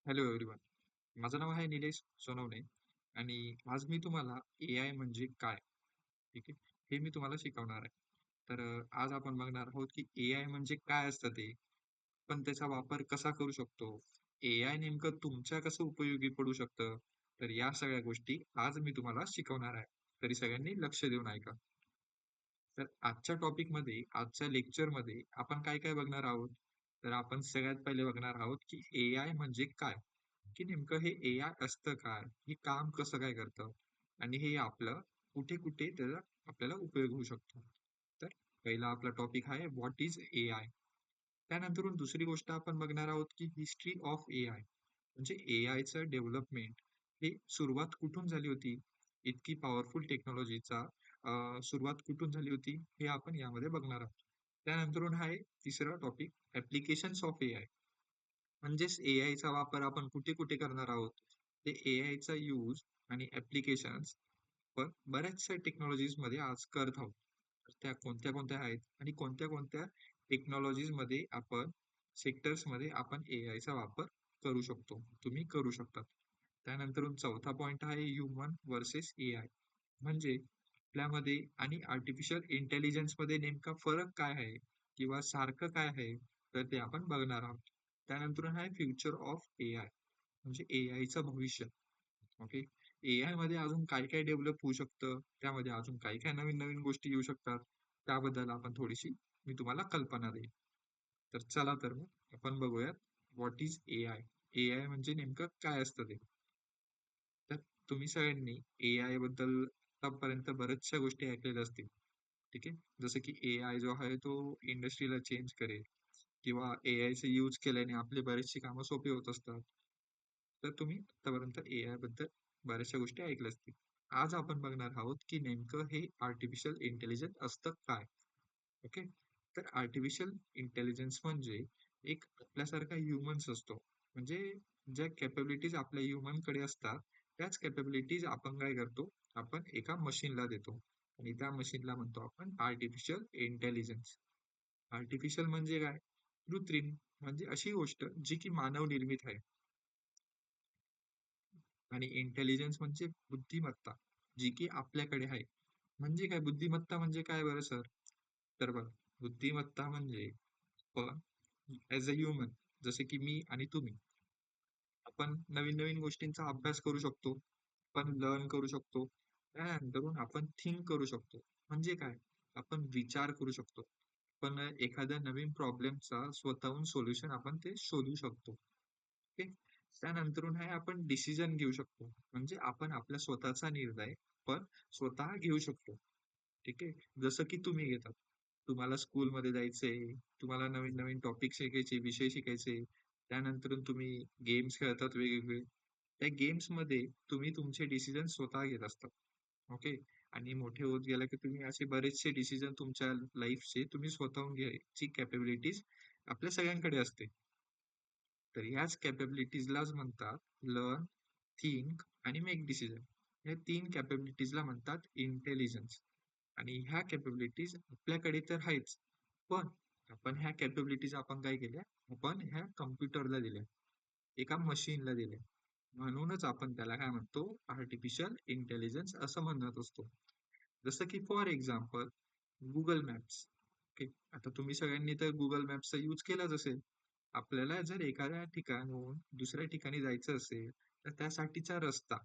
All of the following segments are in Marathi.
Hello everyone. माझं नाव आहे निलेश सोनवणे आणि आज मी तुम्हाला AI म्हणजे काय, ठीक आहे, हे मी तुम्हाला शिकवणार आहे. तर आज आपण बघणार आहोत की AI म्हणजे काय असतं ते, पण त्याचा वापर कसा करू शकतो, AI नेमकं तुमच्या कसं उपयोगी पडू शकतं. तर या सगळ्या गोष्टी आज मी तुम्हाला शिकवणार आहे. तरी सगळ्यांनी लक्ष देऊन ऐका. तर आजच्या टॉपिकमध्ये, आजच्या लेक्चरमध्ये आपण काय काय बघणार आहोत? तर आपण सगळ्यात पहिले बघणार आहोत की AI म्हणजे काय? की नेमकं हे AI असतं काय? हे काम कसं काय करतं? आणि हे आपलं कुठे-कुठे त्याचा आपल्याला उपयोग होऊ शकतो. तर पहिला आपला टॉपिक आहे व्हॉट इज AI? त्यानंतरून दुसरी गोष्ट आपण बघणार आहोत की हिस्ट्री ऑफ AI. म्हणजे AIचं डेव्हलपमेंट हे सुरुवात कुठून झाली होती? इतकी पॉवरफुल टेक्नॉलॉजीचा सुरुवात कुठून झाली होती? हे आपण यामध्ये बघणार आहोत. त्यानंतरून आहे तिसरा टॉपिक ॲप्लिकेशन्स ऑफ AI. म्हणजेच AIचा वापर आपण कुठे-कुठे करणार आहोत. ते AIचा यूज आणि ॲप्लिकेशन्स पण बऱ्याचशा टेक्नॉलॉजीजमध्ये आज करत आहोत. तर त्या कोणत्या-कोणत्या आहेत आणि कोणत्या-कोणत्या टेक्नॉलॉजीजमध्ये आपण सेक्टर्समध्ये आपण AIचा वापर करू शकतो. तुम्ही करू शकता. त्यानंतरून चौथा पॉइंट आहे ह्युमन व्हर्सेस AI. म्हणजे आपल्यामध्ये आणि आर्टिफिशियल इंटेलिजन्समध्ये नेमका फरक काय आहे किंवा सारखं काय आहे, तर ते आपण बघणार आहोत. त्यानंतर आहे फ्युचर ऑफ AI. म्हणजे AIचं भविष्य. ओके. AI मध्ये अजून काय काय डेव्हलप होऊ शकतं, त्यामध्ये अजून काय काय नवीन नवीन गोष्टी येऊ शकतात, त्याबद्दल आपण थोडीशी मी तुम्हाला कल्पना देईन. तर चला तर मग आपण बघूयात व्हॉट इज AI. AI म्हणजे नेमकं काय असतं ते. तर तुम्ही सगळ्यांनी AI बद्दल आतापर्यंत बऱ्याचशा गोष्टी ऐकलेल्या असतील. ठीक आहे. जसं की AI जो आहे तो इंडस्ट्रीला चेंज करेल किंवा AIचा यूज केल्याने आपली बरीचशी कामं सोपी होत असतात. तर तुम्ही आतापर्यंत AI बद्दल बऱ्याचशा गोष्टी ऐकल्या असतील. आज आपण बघणार आहोत की नेमकं हे आर्टिफिशियल इंटेलिजन्स असतं काय? ओके. तर आर्टिफिशियल इंटेलिजन्स म्हणजे एक आपल्यासारखा ह्युमन्स असतो. म्हणजे ज्या कॅपॅबिलिटीज आपल्या ह्युमनकडे असतात, त्याच कॅपॅबिलिटीज आपण काय करतो? आपण एका मशीनला देतो आणि त्या मशीनला म्हणतो आपण आर्टिफिशियल इंटेलिजन्स. आर्टिफिशियल म्हणजे काय? कृत्रिम म्हणजे अशी गोष्ट जी की मानव निर्मित आहे. आणि इंटेलिजन्स म्हणजे बुद्धिमत्ता, जी की आपल्याकडे आहे. म्हणजे काय बुद्धिमत्ता म्हणजे काय बरं सर? तर बघा, बुद्धिमत्ता म्हणजे आपण ॲज अ ह्युमन, जसे की मी आणि तुम्ही, आपण नवीन-नवीन गोष्टींचा अभ्यास करू शकतो. आपण लर्न करू शकतो. त्यानंतरून आपण थिंक करू शकतो. म्हणजे काय? आपण विचार करू शकतो. पण एखाद्या नवीन प्रॉब्लेमचा स्वतःहून सोल्युशन आपण ते शोधू शकतो. ओके. त्यानंतरून आहे आपण डिसिजन घेऊ शकतो. म्हणजे आपण आपला स्वतःचा निर्णय पण स्वतः घेऊ शकतो. ठीक आहे. जसं की तुम्ही घेतात. तुम्हाला स्कूलमध्ये जायचंय, तुम्हाला नवीन-नवीन टॉपिक शिकायचे, विषय शिकायचे. त्यानंतर तुम्ही गेम्स खेळतात वेगवेगळे. त्या गेम्समध्ये तुम्ही तुमचे डिसिजन स्वतः घेत असता. ओके. आणि मोठे होत गेला की तुम्ही असे बरेचसे डिसिजन तुमच्या लाईफचे तुम्ही स्वतःहून घ्यायची कॅपॅबिलिटीज आपल्या सगळ्यांकडे असते. तर ह्याच कॅपॅबिलिटीजलाच म्हणतात लर्न, थिंक आणि मेक डिसिजन. या 3 कॅपॅबिलिटीजला म्हणतात इंटेलिजन्स. आणि ह्या कॅपॅबिलिटीज आपल्याकडे तर आहेच. पण आपण ह्या कॅपॅबिलिटीज आपण काय केल्या? आपण ह्या कॉम्प्युटरला दिल्या. एका मशीनला दिल्या. म्हणूनच आपण त्याला काय म्हणतो? आर्टिफिशियल इंटेलिजन्स असं म्हणत असतो. जसं की for example Google maps. Okay. आता तुम्ही सगळ्यांनी तर Google मॅप्सचा यूज केलाच असेल. आपल्याला जर एखाद्या ठिकाणाहून दुसऱ्या ठिकाणी जायचं असेल, तर त्यासाठीचा रस्ता,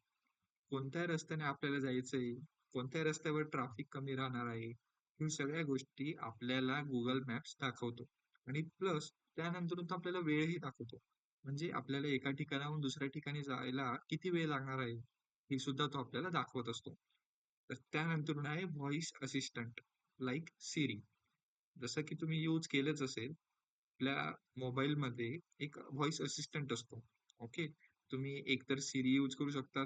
कोणत्या रस्त्याने आपल्याला जायचंय, कोणत्या रस्त्यावर ट्रॅफिक कमी राहणार आहे, ह्या सगळ्या गोष्टी आपल्याला Google मॅप्स दाखवतो. आणि प्लस त्यानंतरून तो आपल्याला वेळही दाखवतो. म्हणजे आपल्याला एका ठिकाणाहून दुसऱ्या ठिकाणी जायला किती वेळ लागणार आहे, हे सुद्धा तो आपल्याला दाखवत असतो. तर त्यानंतरून आहे व्हॉइस असिस्टंट लाइक Siri. जसं की तुम्ही यूज केलंच असेल, आपल्या मोबाईलमध्ये एक व्हॉइस असिस्टंट असतो. ओके. तुम्ही एकतर Siri यूज करू शकता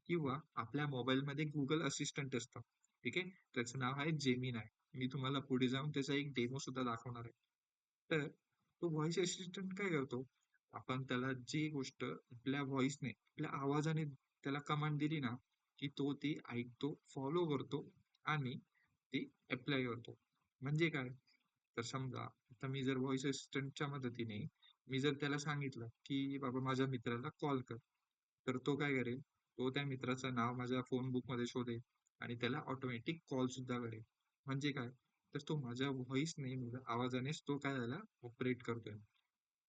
किंवा आपल्या मोबाईलमध्ये Google असिस्टंट असतं. ठीक आहे. त्याचं नाव आहे Gemini. मी तुम्हाला पुढे जाऊन त्याचा एक डेमो सुद्धा दाखवणार आहे. तर तो व्हॉइस असिस्टंट काय करतो? आपण त्याला जी गोष्ट आपल्या व्हॉइसने, आपल्या आवाजाने त्याला कमांड दिली ना, की तो ती ऐकतो, फॉलो करतो आणि ती अप्लाय करतो. म्हणजे काय? तर समजा आता मी जर व्हॉइस असिस्टंटच्या मदतीने मी जर त्याला सांगितलं, की बाबा माझ्या मित्राला कॉल कर, तर तो काय करेल? तो त्या मित्राचं नाव माझ्या फोन बुकमध्ये शोधेल आणि त्याला ऑटोमॅटिक कॉल सुद्धा करेल. म्हणजे काय? तर तो माझ्या व्हॉईसने, माझ्या आवाजानेच तो काय झाला? ऑपरेट करतोय.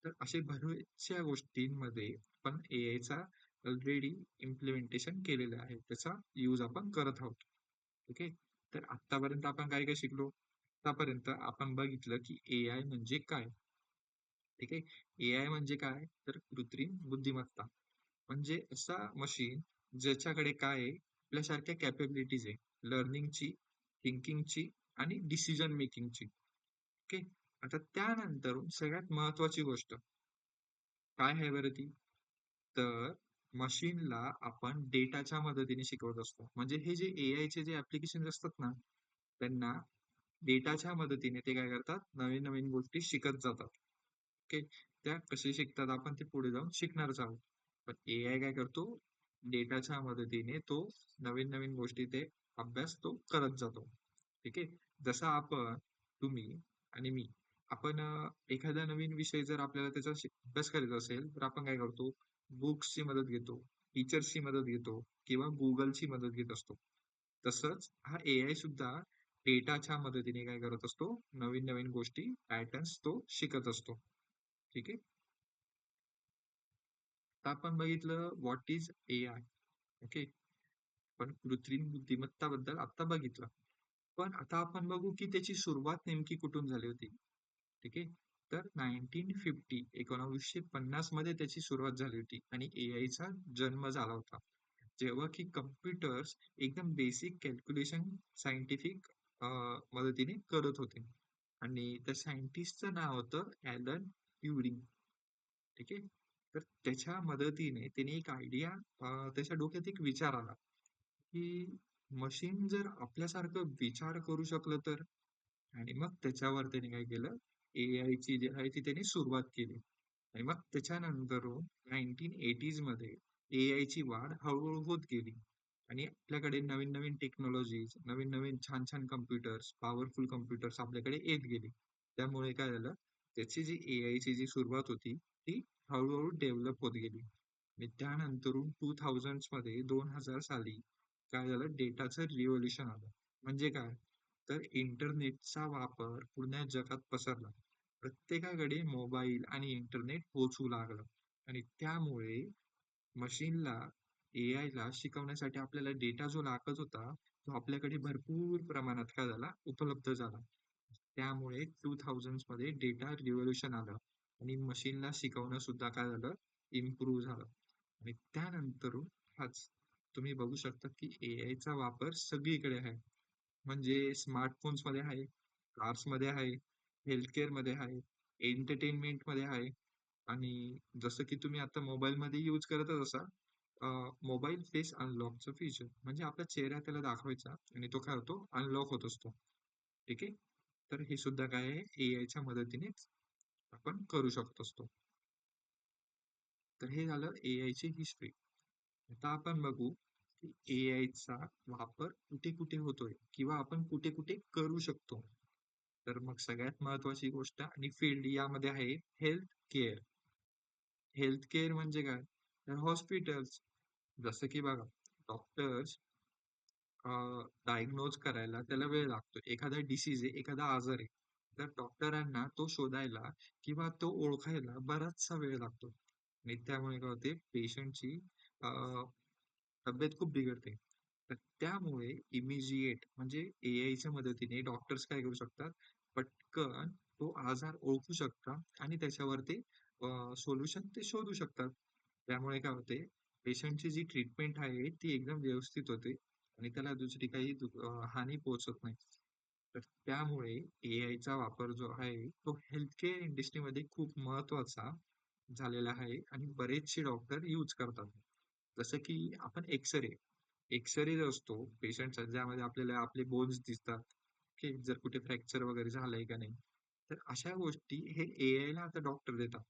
तर असे बऱ्याचशा गोष्टींमध्ये आपण एआयचा ऑलरेडी इम्प्लिमेंटेशन केलेलं आहे. त्याचा यूज आपण करत आहोत. ठीक आहे. तर आत्तापर्यंत आपण काय काय शिकलो? आतापर्यंत आपण बघितलं की एआय म्हणजे काय? ठीक आहे. एआय म्हणजे काय? तर कृत्रिम बुद्धिमत्ता. म्हणजे असा मशीन ज्याच्याकडे काय आहे? आपल्यासारख्या कॅपेबिलिटीज आहे. लर्निंगची, थिंकिंगची आणि डिसिजन मेकिंगची. ओके. आता त्यानंतर सगळ्यात महत्वाची गोष्ट काय आहे बरं ती? तर मशीनला आपण डेटाच्या मदतीने शिकवत असतो. म्हणजे हे जे एआयचे जे ॲप्लिकेशन्स असतात ना, त्यांना डेटाच्या मदतीने ते काय करतात? नवीन-नवीन गोष्टी शिकत जातात. ओके. त्या कसे शिकतात आपण ते पुढे जाऊन शिकणारच आहोत. पण एआय काय करतो? डेटाच्या मदतीने तो नवीन-नवीन गोष्टी ते अभ्यास तो करत जातो. ठीक आहे. जसा आपण, तुम्ही आणि मी आपण एखादा नवीन विषय जर आपल्याला त्याचा अभ्यास करायचा असेल, तर आपण काय करतो? बुक्सची मदत घेतो, टीचर्सची मदत घेतो किंवा Googleची मदत घेत असतो. तसंच हा एआय सुद्धा डेटाच्या मदतीने काय करत असतो? नवीन-नवीन गोष्टी, पॅटर्न्स तो शिकत असतो. ठीक आहे. आता आपण बघितलं व्हॉट इज एआय. ओके. पण कृत्रिम बुद्धिमत्ताबद्दल आता बघितलं. पण आता आपण बघू की त्याची सुरुवात नेमकी कुठून झाली होती. ठीक आहे. तर 1950 मध्ये त्याची सुरुवात झाली होती आणि एआयचा जन्म झाला होता. जेव्हा की कम्प्युटर्स एकदम बेसिक कॅल्क्युलेशन सायंटिफिक मदतीने करत होते. आणि त्या सायंटिस्टचं नाव होतं ॲलन ट्युरिंग. ठीक आहे. तर त्याच्या मदतीने त्याने एक आयडिया, त्याच्या डोक्यात एक विचार आला, की मशीन जर आपल्यासारखं विचार करू शकलं तर? आणि मग त्याच्यावर त्याने काय केलं, एआय ची जी आहे ती त्याने सुरुवात केली. आणि मग त्याच्यानंतरून 1980s मध्ये एआय ची वाढ हळूहळू होत गेली. आणि आपल्याकडे नवीन-नवीन टेक्नॉलॉजीज, नवीन-नवीन छान-छान कम्प्युटर्स, पॉवरफुल कम्प्युटर्स आपल्याकडे येत गेले. त्यामुळे काय झालं, त्याची जी एआय ची जी सुरुवात होती, ती हळू डेव्हलप होत गेली. आणि त्यानंतरून 2000s मध्ये 2000 साली काय झालं, डेटाचं रिव्होल्यूशन आलं. म्हणजे काय? तर इंटरनेटचा वापर पूर्ण जगात पसरला. प्रत्येकाकडे मोबाईल आणि इंटरनेट पोहोचू लागलं आणि त्यामुळे मशीनला, एआयला शिकवण्यासाठी आपल्याला डेटा जो लागत होता, तो आपल्याकडे भरपूर प्रमाणात काय झाला, उपलब्ध झाला. त्यामुळे 2000s मध्ये डेटा रिव्होल्यूशन आलं आणि मशीनला शिकवणं सुद्धा काय झालं, इम्प्रूव्ह झालं. आणि त्यानंतर आज तुम्ही बघू शकता की एआयचा वापर सगळीकडे आहे. म्हणजे स्मार्टफोन्समध्ये आहे, कार्समध्ये आहे, हेल्थकेअरमध्ये आहे, एंटरटेनमेंटमध्ये आहे आणि जसं की तुम्ही आता मोबाईलमध्ये यूज करतच असाल, मोबाईल फेस अनलॉकचं फीचर म्हणजे आपला चेहरा त्याला दाखवायचा आणि तो काय होतो, अनलॉक होत असतो. ठीक आहे. तर हे सुद्धा काय आहे, एआयच्या मदतीनेच आपण करू शकत असतो. तर हे झालं एआयची हिस्ट्री. आता आपण बघू की एआयचा वापर कुठे कुठे होतोय किंवा आपण कुठे कुठे करू शकतो. तर मग सगळ्यात महत्वाची गोष्ट आणि फील्ड यामध्ये आहे हेल्थ केअर. हेल्थ केअर म्हणजे काय? तर हॉस्पिटल्स, जसं की बघा, डॉक्टर्स डायग्नोज करायला त्याला वेळ लागतो. एखादा डिसीज आहे, एखादा आजार आहे. तर डॉक्टरांना तो शोधायला किंवा तो ओळखायला बराचसा वेळ लागतो. आणि त्यामुळे काय होते, पेशंटची तब्येत खूप बिघडते. तर त्यामुळे इमिजिएट म्हणजे एआयच्या मदतीने डॉक्टर्स काय करू शकतात, पटकन तो आजार ओळखू शकतात आणि त्याच्यावर ते सोल्युशन ते शोधू शकतात. त्यामुळे काय होते, पेशंटची जी ट्रीटमेंट आहे ती एकदम व्यवस्थित होते आणि त्याला दुसरी काही हानी पोहोचत नाही. तर त्यामुळे एआयचा वापर जो आहे तो हेल्थकेअर इंडस्ट्रीमध्ये खूप महत्त्वाचा झालेला आहे आणि बरेचसे डॉक्टर यूज करतात. जसं की आपण एक्स-रे जो असतो पेशंटचा, ज्यामध्ये आपल्याला आपले बोन्स दिसतात, की जर कुठे फ्रॅक्चर वगैरे झालंय का नाही. तर अशा गोष्टी हे एआयला आता डॉक्टर देतात.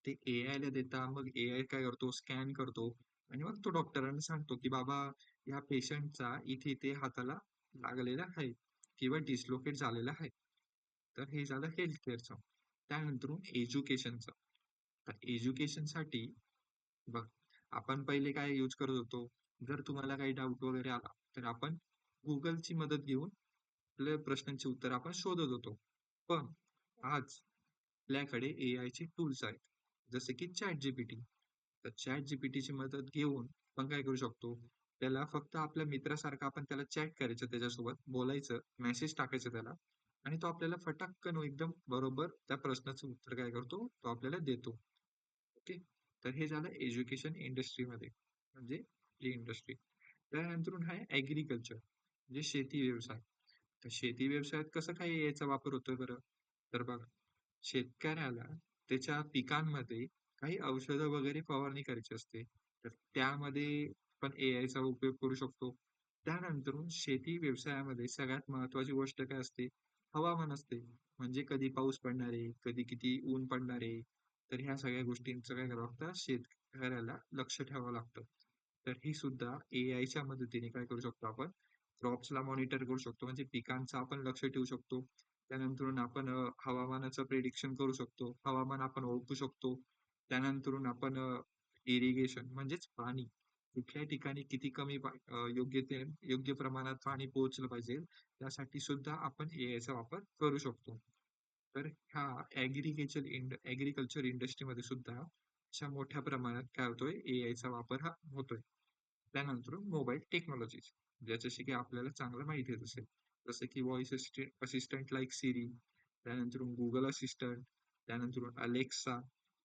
ते एआयला देता, मग एआय काय करतो, स्कॅन करतो आणि मग तो डॉक्टरांना सांगतो, की बाबा या पेशंटचा इथे-इथे हाताला लागलेला आहे किंवा डिस्लोकेट झालेला आहे. तर हे झालं हेल्थ केअरचं. त्यानंतर एज्युकेशनचं. तर एज्युकेशनसाठी बघ, आपण पहिले काय यूज करत होतो, जर तुम्हाला काही डाऊट वगैरे आला, तर आपण Googleची मदत घेऊन आपल्या प्रश्नांची उत्तर आपण शोधत होतो. पण आज आपल्याकडे एआयचे टूल्स आहेत, जसे की ChatGPT. तर ChatGPTची मदत घेऊन आपण काय करू शकतो, त्याला फक्त आपल्या मित्रासारखं आपण त्याला चॅट करायचं, त्याच्यासोबत बोलायचं, मेसेज टाकायचं त्याला आणि तो आपल्याला फटाक्कन एकदम बरोबर त्या प्रश्नाचं उत्तर काय करतो, तो आपल्याला देतो. ओके. तर हे झालं एज्युकेशन इंडस्ट्रीमध्ये, म्हणजे ही इंडस्ट्री. त्यानंतर आहे ऍग्रिकल्चर, म्हणजे शेती व्यवसाय. तर शेती व्यवसायात कसं काय याचा वापर होतोय बरं? तर बघा, शेतकऱ्याला त्याच्या पिकांमध्ये काही औषधं वगैरे फवारणी करायची असते, तर त्यामध्ये पण एआय चा उपयोग करू शकतो. त्यानंतर शेती व्यवसायामध्ये सगळ्यात महत्वाची गोष्ट काय असते? हवामान असते. म्हणजे कधी पाऊस पडणार आहे, कधी किती ऊन पडणार आहे. तर ह्या सगळ्या गोष्टींचं काय करावं लागतं? शेतकऱ्याला लक्ष ठेवावं लागतं. तर ही सुद्धा एआयच्या मदतीने काय करू शकतो आपण? क्रॉप्सला मॉनिटर करू शकतो. म्हणजे पिकांचं आपण लक्ष ठेवू शकतो. त्यानंतरून आपण हवामानाचं प्रिडिक्शन करू शकतो. हवामान आपण ओळखू शकतो. त्यानंतरून आपण इरिगेशन म्हणजेच पाणी कुठल्या ठिकाणी किती कमी योग्य प्रमाणात पाणी पोहोचलं पाहिजे, त्यासाठी सुद्धा आपण एआयचा वापर करू शकतो. तर ह्या ऍग्रीकल्चर इंडस्ट्रीमध्ये सुद्धा अशा मोठ्या प्रमाणात काय होतोय, एआयचा वापर हा होतोय. त्यानंतर मोबाईल टेक्नॉलॉजीज, ज्याच्याशी की आपल्याला चांगलं माहिती असेल, जसं की व्हॉइस असिस्टंट लाईक सिरी, त्यानंतर गुगल असिस्टंट, त्यानंतर अलेक्सा,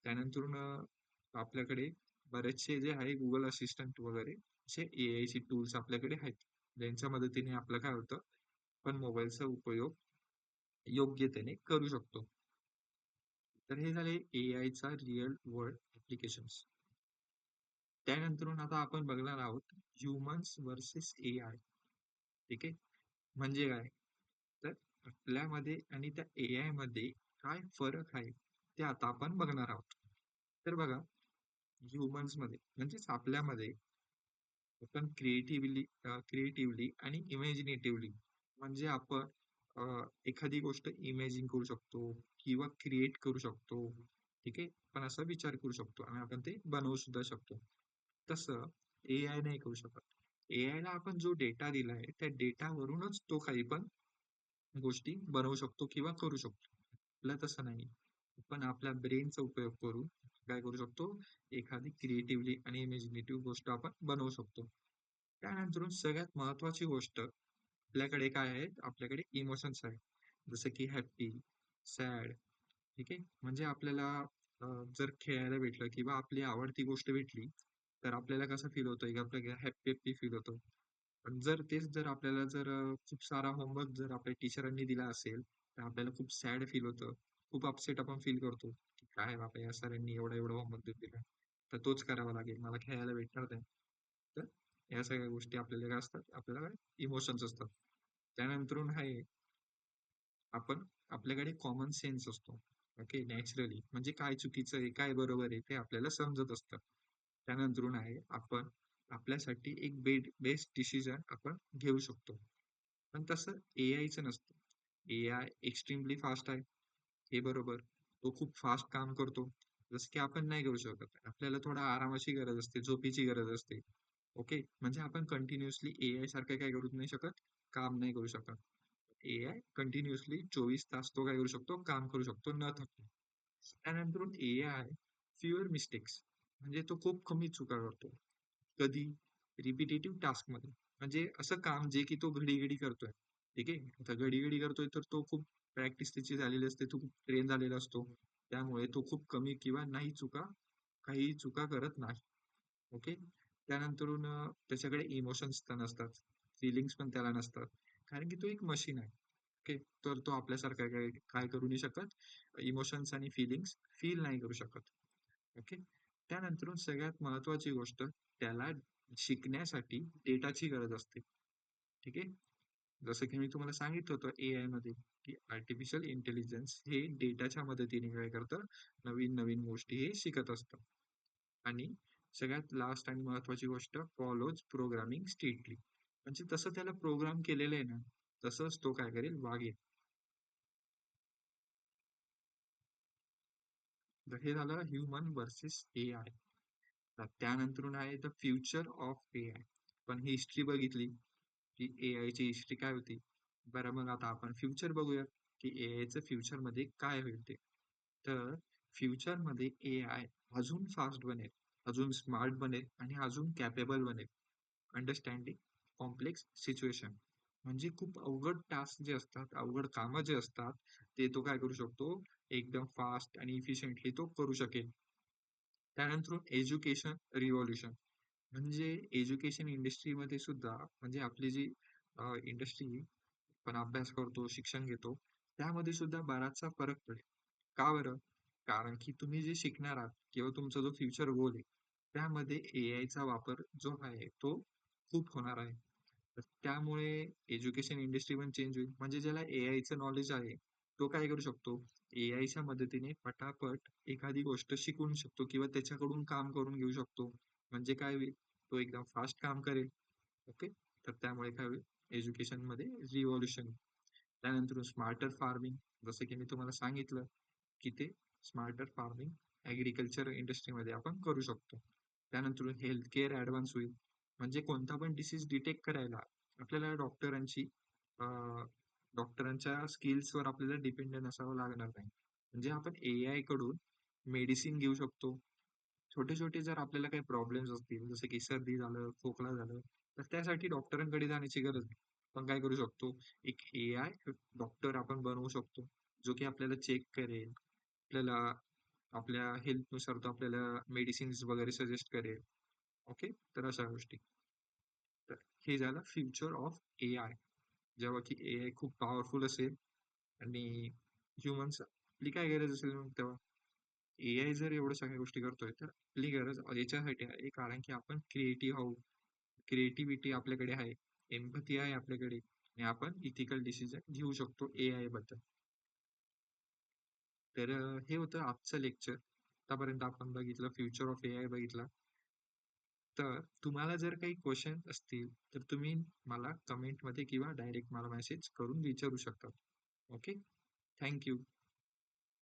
त्यानंतर आपल्याकडे बरेचसे जे आहे गुगल असिस्टंट वगैरे असे एआय चे टूल्स आपल्याकडे आहेत, ज्यांच्या मदतीने आपलं काय होतं, पण मोबाईलचा उपयोग योग्यतेने करू शकतो. तर हे झाले एआय चा रिअल वर्ल्ड ऍप्लिकेशन्स. त्यानंतर आता आपण बघणार आहोत ह्युमन्स वर्सेस एआय. ठीक आहे. म्हणजे काय, तर आपल्यामध्ये आणि त्या एआय मध्ये काय फरक आहे, ते आता आपण बघणार आहोत. तर बघा, ह्युमन्स मध्ये म्हणजेच आपल्यामध्ये आपण क्रिएटिव्हली आणि इमॅजिनेटिव्हली, म्हणजे आपण एखादी गोष्ट इमॅजिन करू शकतो किंवा क्रिएट करू शकतो. ठीक आहे, पण असा विचार करू शकतो आणि आपण ते बनवू सुद्धा शकतो. तसं एआय नाही करू शकत. एआय ला आपण जो डेटा दिलाय, त्या डेटावरूनच तो काही पण गोष्टी बनवू शकतो किंवा करू शकतो. आपला तसं नाही. आपण आपल्या ब्रेनचा उपयोग करून काय करू शकतो, एखादी क्रिएटिव्हली आणि इमॅजिनेटिव्ह गोष्ट आपण बनवू शकतो. त्यानंतर सगळ्यात महत्वाची गोष्ट, आपल्याकडे काय आहे, आपल्याकडे इमोशन्स आहेत. जसं की हॅप्पी, सॅड. ठीक आहे. म्हणजे आपल्याला जर खेळायला भेटलं किंवा आपली आवडती गोष्ट भेटली, तर आपल्याला कसं फील होतं, की आपल्याला हॅप्पी हॅप्पी फील होतं. पण जर आपल्याला खूप सारा होमवर्क जर आपल्या टीचरांनी दिला असेल, तर आपल्याला खूप सॅड फील होतं. खूप अपसेट आपण फील करतो, की काय बाबा या सरांनी एवढा एवढा होमवर्क दिला, तर तोच करावा लागेल, मला खेळायला भेटणार नाही. तर या सगळ्या गोष्टी आपल्याला काय असतात, आपल्याला इमोशन्स असतात. त्यानंतर आहे, आपण आपल्याकडे कॉमन सेन्स असतो. ओके, नॅचरली म्हणजे काय चुकीचं आहे, काय बरोबर आहे, ते आपल्याला समजत असतं. त्यानंतर आहे, आपण आपल्यासाठी एक बेस्ट डिसिजन आपण घेऊ शकतो. पण तसं एआयचं नसतं. एआय एक्स्ट्रीमली फास्ट आहे, हे बरोबर. तो खूप फास्ट काम करतो. जसं की आपण नाही करू शकत. आपल्याला थोडा आरामाची गरज असते, झोपेची गरज असते. ओके. म्हणजे आपण कंटिन्युअसली एआय सारखं काय करू नाही शकत, काम नाही करू शकत. एआय कंटिन्युअसली 24 तास तो काय करू शकतो, काम करू शकतो न थकता. त्यानंतर एआय फ्युअर मिस्टेक्स, म्हणजे तो खूप कमी चुका करतो. कधी रिपिटेटिव्ह टास्क मध्ये, म्हणजे असं काम जे की तो घडी घडी करतोय. ठीक आहे, आता घडी घडी करतोय तर तो खूप प्रॅक्टिस त्याची झालेली असते, तो खूप ट्रेन झालेला असतो. त्यामुळे तो खूप कमी किंवा नाही चुका, काही चुका करत नाही. ओके. त्यानंतरून त्याच्याकडे इमोशन्स तर नसतात, फिलिंग्स पण त्याला नसतात, कारण की तो एक मशीन आहे. ओके. तर तो आपल्यासारखा काय काय करू नाही शकत, इमोशन्स आणि फिलिंग्स फील नाही करू शकत. ओके. त्यानंतर सगळ्यात महत्वाची गोष्ट, त्याला शिकण्यासाठी डेटाची गरज असते. ठीक आहे. जसं की मी तुम्हाला सांगितलं होतं एआय मध्ये, की आर्टिफिशियल इंटेलिजन्स हे डेटाच्या मदतीने काय करतं, नवीन नवीन गोष्टी हे शिकत असतं. आणि सगळ्यात लास्ट आणि महत्वाची गोष्ट, फॉलोज प्रोग्रामिंग स्ट्रिक्टली, म्हणजे तसं त्याला प्रोग्राम केलेलं आहे ना, तसंच तो काय करेल, वागेल. तर हे झालं ह्युमन वर्सेस ए आय. त्यानंतर आहे the future of A I. पण ही हिस्ट्री बघितली की ए आय ची हिस्ट्री काय होती. बरं मग आता आपण फ्युचर बघूया की ए आयचं फ्युचर मध्ये काय होईल ते. तर फ्युचर मध्ये ए आय अजून फास्ट बनेल, अजून स्मार्ट बनेल आणि अजून कॅपेबल बनेल अंडरस्टँडिंग कॉम्प्लेक्स सिच्युएशन. म्हणजे खूप अवघड टास्क जे असतात, अवघड कामं जे असतात, ते तो काय करू शकतो, एकदम फास्ट आणि इफिशियंटली तो करू शकेल. त्यानंतर एज्युकेशन रिव्हॉल्युशन. म्हणजे एज्युकेशन इंडस्ट्रीमध्ये सुद्धा म्हणजे आपली जी इंडस्ट्री आपण अभ्यास करतो, शिक्षण घेतो, त्यामध्ये सुद्धा बराचसा फरक पडेल. का बरं? कारण की तुम्ही जे शिकणार आहात किंवा तुमचा जो फ्युचर गोल आहे, त्यामध्ये एआयचा वापर जो आहे तो खूप होणार आहे. तर त्यामुळे एज्युकेशन इंडस्ट्री पण चेंज होईल. म्हणजे ज्याला एआयचं नॉलेज आहे, तो काय करू शकतो? एआयच्या मदतीने पटापट एखादी गोष्ट शिकवू शकतो किंवा त्याच्याकडून काम करून घेऊ शकतो. म्हणजे काय होईल? तो एकदम फास्ट काम करेल. ओके. तर त्यामुळे काय होईल, एज्युकेशनमध्ये रिव्हॉल्युशन. त्यानंतर स्मार्टर फार्मिंग, जसं की मी तुम्हाला सांगितलं की ते स्मार्टर फार्मिंग ऍग्रिकल्चर इंडस्ट्रीमध्ये आपण करू शकतो. त्यानंतर हेल्थ केअर ऍडव्हान्स होईल. म्हणजे कोणता पण डिसीज डिटेक्ट करायला आपल्याला डॉक्टरांच्या स्किल्सवर आपल्याला डिपेंडंट असावं लागणार नाही. म्हणजे आपण एआय कडून मेडिसिन घेऊ शकतो. छोटे-छोटे जर आपल्याला काही प्रॉब्लेम्स असतील, जसं की सर्दी झालं, खोकला झालं, तर त्यासाठी डॉक्टरांकडे जाण्याची गरज नाही. आपण काय करू शकतो, एक एआय डॉक्टर आपण बनवू शकतो, जो की आपल्याला चेक करेल, आपल्याला आपल्या हेल्थनुसार तो आपल्याला मेडिसिन्स वगैरे सजेस्ट करेल. ओके. तर अशा गोष्टी. तर हे झालं फ्युचर ऑफ एआय. जेव्हा की एआय खूप पॉवरफुल असेल आणि ह्युमन्स आपली काय गरज असेल मग तेव्हा. एआय जर एवढ्या सगळ्या गोष्टी करतोय, तर आपली गरज याच्यासाठी आहे कारण की आपण क्रिएटिव्ह आहोत. क्रिएटिव्हिटी आपल्याकडे आहे, एम्पॅथी आहे आपल्याकडे आणि आपण इथिकल डिसिजन घेऊ शकतो एआय बद्दल. तर हे होतं आजचं लेक्चर. आतापर्यंत आपण बघितलं फ्युचर ऑफ एआय बघितला. तर तुम्हाला जर काही क्वेशन असतील, तर तुम्ही मला कमेंटमध्ये किंवा डायरेक्ट मला मेसेज करून विचारू शकता. ओके. Thank you.